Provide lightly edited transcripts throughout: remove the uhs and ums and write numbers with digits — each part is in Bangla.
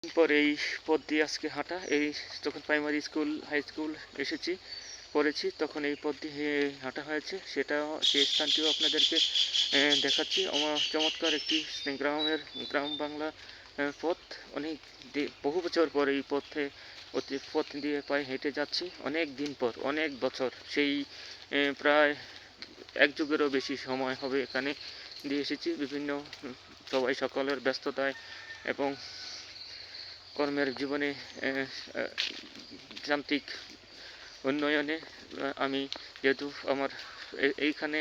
পর এই পথ দিয়ে আজকে হাঁটা। এই যখন প্রাইমারি স্কুল হাই স্কুল এসেছি পড়েছি তখন এই পথ দিয়ে হাঁটা হয়েছে, সেটাও সেই স্থানটিও আপনাদেরকে দেখাচ্ছি। আমার চমৎকার একটি গ্রাম বাংলা পথ। অনেক বহু বছর পর এই পথ দিয়ে পায়ে হেঁটে যাচ্ছি, অনেক দিন পর, অনেক বছর, সেই প্রায় এক যুগেরও বেশি সময় হবে এখানে দিয়ে এসেছি। বিভিন্ন সকলের ব্যস্ততায় এবং কর্মের জীবনে যান্ত্রিক উন্নয়নে আমি যেহেতু আমার এইখানে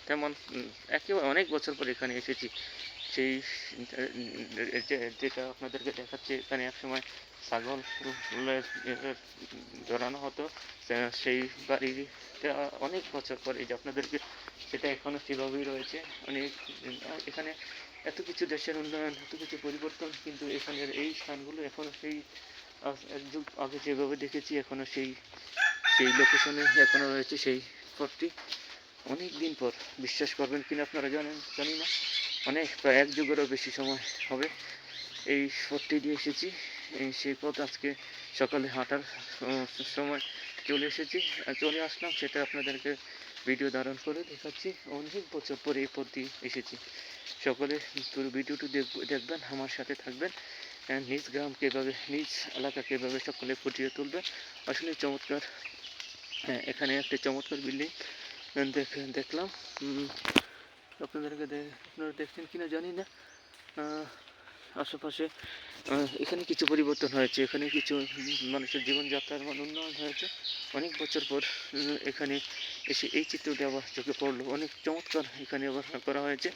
তেমন একেবারে অনেক বছর পর এখানে এসেছি, সেই যেটা আপনাদেরকে দেখাচ্ছি, এখানে একসময় ছাগল ধরানো হতো, সেই বাড়িটা অনেক বছর পর এই যে আপনাদেরকে সেটা এখনও সেভাবেই রয়েছে। অনেক এখানে এত কিছু দেশের উন্নয়ন, এত কিছু পরিবর্তন, কিন্তু এখানের এই স্থানগুলো এখনও সেই এক যুগ আগে যেভাবে দেখেছি এখনও সেই লোকেশনে এখনও রয়েছে সেই পথটি। অনেক দিন পর, বিশ্বাস করবেন কিনা আপনারা জানি না, অনেক প্রায় এক যুগেরও বেশি সময় হবে এই পথটি দিয়ে এসেছি। সেই পথ আজকে সকালে হাঁটার সময় চলে আসলাম, সেটা আপনাদেরকে ভিডিও ধারণ করে দেখাচ্ছি। অনেক বছর পরে এই পথ দিয়ে এসেছি। সকলে পুরো ভিডিওটি দেখবেন, আমার সাথে থাকবেন, নিজ গ্রামকে এভাবে, নিজ এলাকাকে এভাবে সকলে ফুটিয়ে তুলবেন। আসলে চমৎকার। এখানে একটা চমৎকার বিল্ডিং দেখলাম, আপনারা দেখছেন কিনা জানি না। আশেপাশে এখানে কিছু পরিবর্তন হয়েছে, এখানে কিছু মানুষের জীবনযাত্রার মান উন্নয়ন হয়েছে। অনেক বছর পর এখানে এসে এই চিত্রটি আবার চোখে পড়লো। অনেক চমৎকার এখানে আবার করা হয়েছে,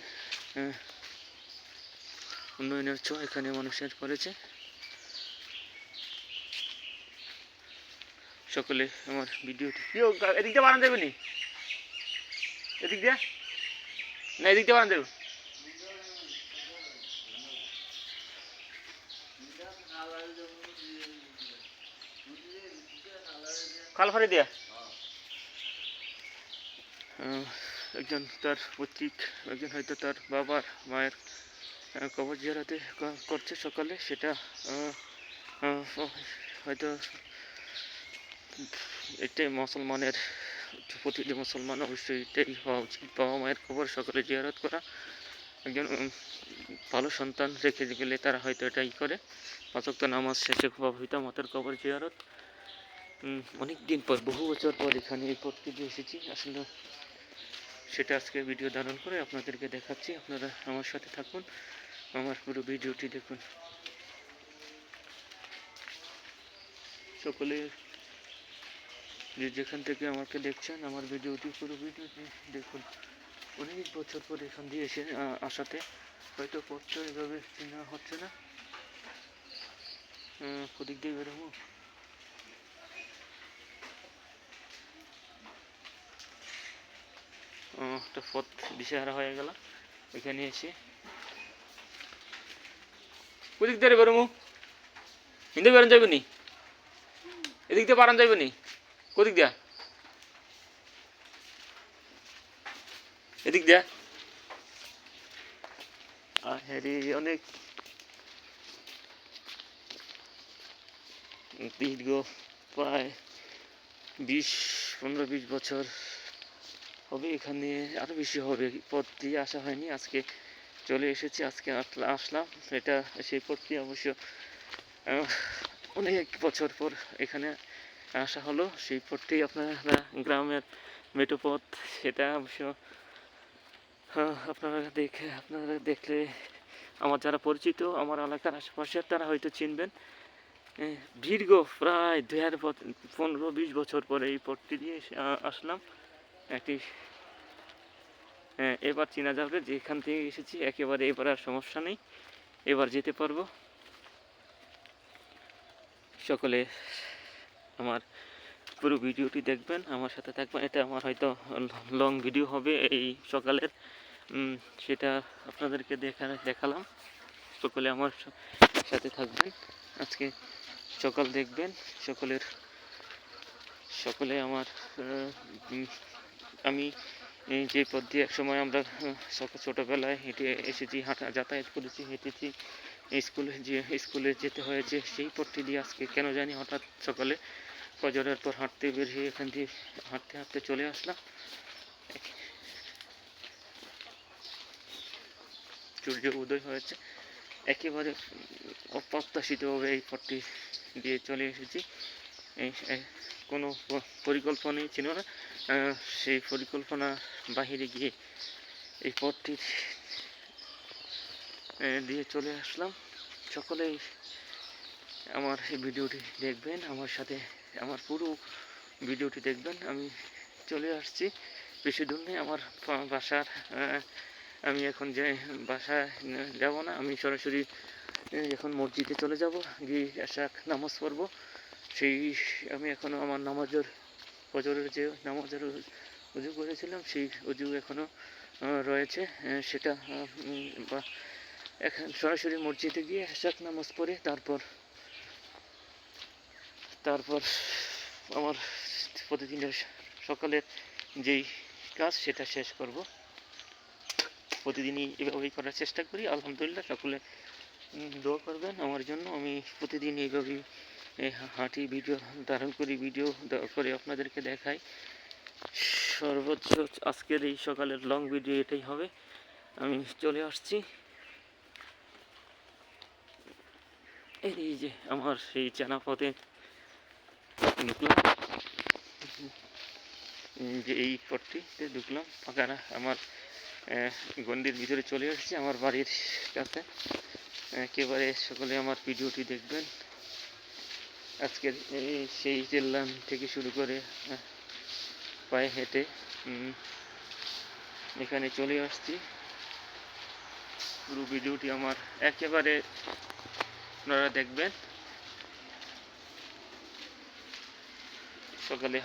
উন্নয়নের ছোঁয়া এখানে মানুষের পড়েছে। সকলে আমার ভিডিওটি এদিক দিয়ে বানান যাবে নি, এদিক দিয়ে না, এদিক দিয়ে বানান যাবে, খাল ফাড়ি দিয়া একজন তার পৈতৃক, একজন হয়তো তার বাবার মায়ের কবর জিয়ারতে করছে সকালে, সেটা হয়তো এটাই মুসলমানের, প্রতিটি মুসলমান অবশ্যই এটাই হওয়া উচিত, বাবা মায়ের কবর সকালে জিয়ারত করা। একজন ভালো সন্তান রেখে গেলে তারা হয়তো এটাই করে, পাঁচ ওয়াক্ত নামাজ শেষে পিতা মাতার কবর জিয়ারত। অনেক দিন পর, বহু বছর পর এখানে এই পথটি দিয়ে এসেছি। আসলে সেটা আজকে ভিডিও ধারণ করে আপনাদেরকে দেখাচ্ছি। আপনারা আমার সাথে থাকুন, আমার পুরো ভিডিওটি দেখুন। সকলে যেখান থেকে আমাকে দেখছেন, আমার ভিডিওটি, পুরো ভিডিওটি দেখুন। অনেক বছর পর এখান দিয়ে এসে আসাতে হয়তো পথটা এভাবে চেনা হচ্ছে না। ওদিক দিয়ে বেরোবো, একটা পথ দিশেহারা হয়ে গেল এখানে এসে। ওদিক দিয়ে বেরোবো, হিন্দু বেরোন যাবে নি, এদিক দিয়ে পারান যাবে নি, কোদিক দিয়া, এদিক দিয়া। হ্যারি অনেক দীর্ঘ প্রায় 15-20 বছর হবে, এখানে আরও বেশি হবে। পথ দিয়ে আসা হয়নি, আজকে চলে এসেছি, আজকে আসলাম। এটা সেই পথটি অবশ্য অনেক বছর পর এখানে আসা হলো। সেই পথটি আপনারা গ্রামের মেঠো পথ, সেটা অবশ্য আপনারা দেখলে, আমার যারা পরিচিত, আমার এলাকার আশেপাশের, তারা হয়তো চিনবেন। দীর্ঘ প্রায় 2015-20 বছর পরে এই পথটি দিয়ে আসলাম। একটি এবার চেনা যাবে যে এখান থেকে এসেছি, একেবারে এবার আর সমস্যা নেই, এবার যেতে পারবো। সকলে আমার পুরো ভিডিওটি দেখবেন, আমার সাথে থাকবেন। এটা আমার হয়তো লং ভিডিও হবে এই সকালের, সেটা আপনাদেরকে দেখালাম। সকলে আমার সাথে থাকবেন, আজকে সকাল দেখবেন। সকলে আমার আমি যে পথ দিয়ে একসময় আমরা ছোটোবেলায় হেঁটে এসেছি, যাতায়াত করেছি, হেঁটেছি, স্কুলে যেতে হয়েছে সেই পথটি দিয়ে আজকে কেন জানি হঠাৎ সকালে ফজরের পর হাঁটতে বের হয়ে এখান দিয়ে হাঁটতে হাঁটতে চলে আসলাম। সূর্য উদয় হয়েছে, একেবারে অপ্রত্যাশিতভাবে এই পথটি দিয়ে চলে এসেছি। কোনো পরিকল্পনাই ছিল না, সেই পরিকল্পনা বাহিরে গিয়ে এই পথটি দিয়ে চলে আসলাম। সকলেই আমার এই ভিডিওটি দেখবেন, আমার সাথে আমার পুরো ভিডিওটি দেখবেন। আমি চলে আসছি, বেশি দূর নেই আমার বাসার। আমি এখন বাসায় যাব না, আমি সরাসরি এখন মসজিদে চলে যাব, গিয়ে এশাক নামাজ পড়ব। আমি এখনও আমার ফজরের যে নামাজের উজু করেছিলাম সেই উজু এখনও রয়েছে, সেটা এখন সরাসরি মসজিদে গিয়ে এশাক নামাজ পড়ে তারপর আমার প্রতিদিনের সকালের যেই কাজ সেটা শেষ করব। প্রতিদিনই এভাবেই করার চেষ্টা করি। আলহামদুলিল্লাহ, সকলে দোয়া করবেন আমার জন্য। আমি প্রতিদিন এইভাবেই হাঁটি, ভিডিও ধারণ করি, ভিডিও করে আপনাদেরকে দেখাই। সর্বোচ্চ আজকের এই সকালের লং ভিডিও এটাই হবে। আমি চলে আসছি, এই যে আমার সেই চেনা পথে ঢুকলাম, যে এই পথটিতে ঢুকলাম ফাঁকারা আমার গন্ডির ভিতরে চলে আসছি আমার বাড়ির কাছে। একেবারে সকলে আমার ভিডিওটি দেখবেন। আজকের সেই জেলান থেকে শুরু করে পায়ে হেঁটে এখানে চলে আসছি। পুরো ভিডিওটি আমার একেবারে আপনারা দেখবেন। সকালে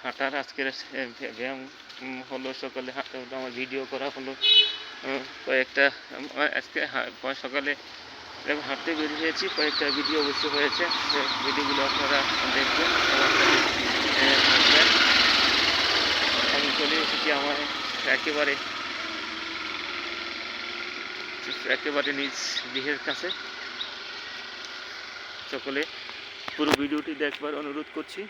হাঁটার আজকের ব্যায়াম হলো, সকালে হাঁটা হলো, আমার ভিডিও করা হলো কয়েকটা। আজকে সকালে হাঁটতে বেরিয়েছি, কয়েকটা ভিডিও অবশ্য হয়েছে, ভিডিওগুলো আপনারা দেখবেন, থাকবেন। আমি চলে এসেছি আমার একেবারে নিজ গৃহের কাছে। সকলে পুরো ভিডিওটি দেখবার অনুরোধ করছি।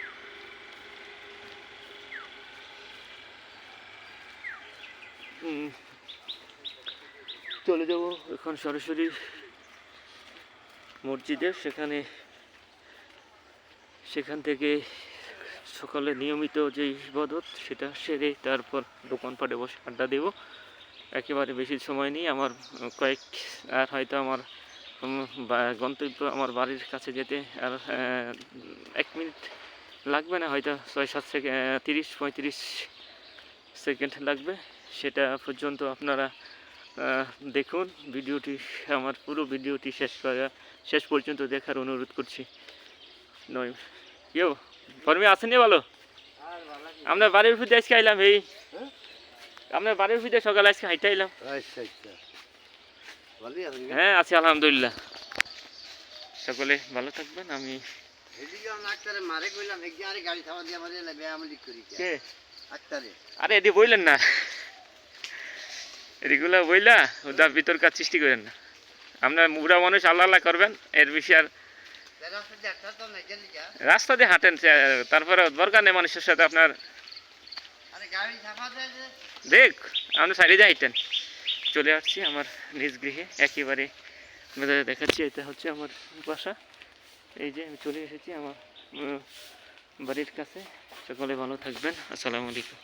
চলে যাব এখন সরাসরি মসজিদে, সেখান থেকে সকালে নিয়মিত যে ইবাদত সেটা সেরে তারপর দোকানপাটে বসে আড্ডা দেব। একেবারে বেশি সময় নেই আমার, আর হয়তো আমার গন্তব্য আমার বাড়ির কাছে যেতে আর 1 মিনিট লাগবে না, হয়তো 6-7 সেকেন্ড, 30-35 সেকেন্ড লাগবে। সেটা পর্যন্ত আপনারা দেখুন ভিডিওটি, আমার পুরো ভিডিওটি শেষ পর্যন্ত দেখার অনুরোধ করছি। কেউ ফর্মে আসেনি? ভালো, আপনার বাড়ির ভিতরে আজকে আইলাম, আপনার বাড়ির ভিতরে সকালে আজকে হাইটে আইলাম। হ্যাঁ আছি আলহামদুলিল্লাহ। সকলে ভালো থাকবেন। আমি আরে এদি বললেন না, এদিগুলো বইলা ওটা ভিতর কাজ সৃষ্টি করেন না। আপনার বুড়া মানুষ আল্লাহ আল্লাহ করবেন, এর বেশি আর রাস্তা দিয়ে হাঁটেন, তারপরে দরকার নেই মানুষের সাথে আপনার। দেখ আপনি সাইডে দিয়ে হাঁটেন। চলে আসছি আমার নিজ গৃহে, একেবারে আপনাদের দেখাচ্ছি। এটা হচ্ছে আমার বাসা, এই যে আমি চলে এসেছি আমার বাড়ির কাছে। সকলে ভালো থাকবেন। আসসালামু আলাইকুম।